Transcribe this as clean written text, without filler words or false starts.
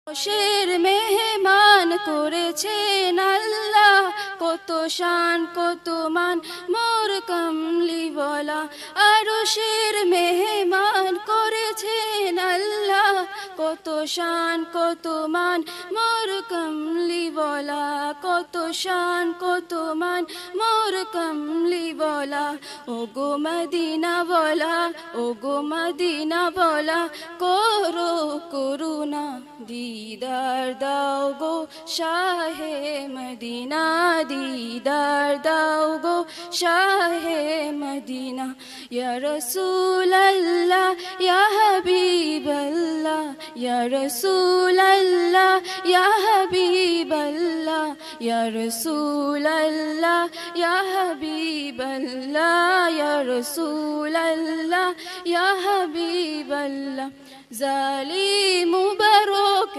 শের মেহমান করেছেন আল্লাহ, কত শান কত মান মোর কমলিওয়ালা। আরশের মেহমান করেছেন আল্লাহ, কত শান কত মান মোর কমলিওয়ালা, কত শান কত মান মোর কমলিওয়ালা। ও গো মদিনা ওয়ালা, ও গো মদিনা ওয়ালা, করো করুণা দিদার দাও গো শাহে মদিনা, দিদার দাও গো শাহে মদিনা। ইয়া রাসূলাল্লাহ ইয়া হাবিবাল্লাহ, ইয়া রাসূলাল্লাহ ইয়া হাবিবাল্লাহ, ইয়া রাসূলাল্লাহ ইয়া হাবিবাল্লাহ, ইয়া রাসূলাল্লাহ ইয়া হাবিবাল্লাহ। জালিম মুবারক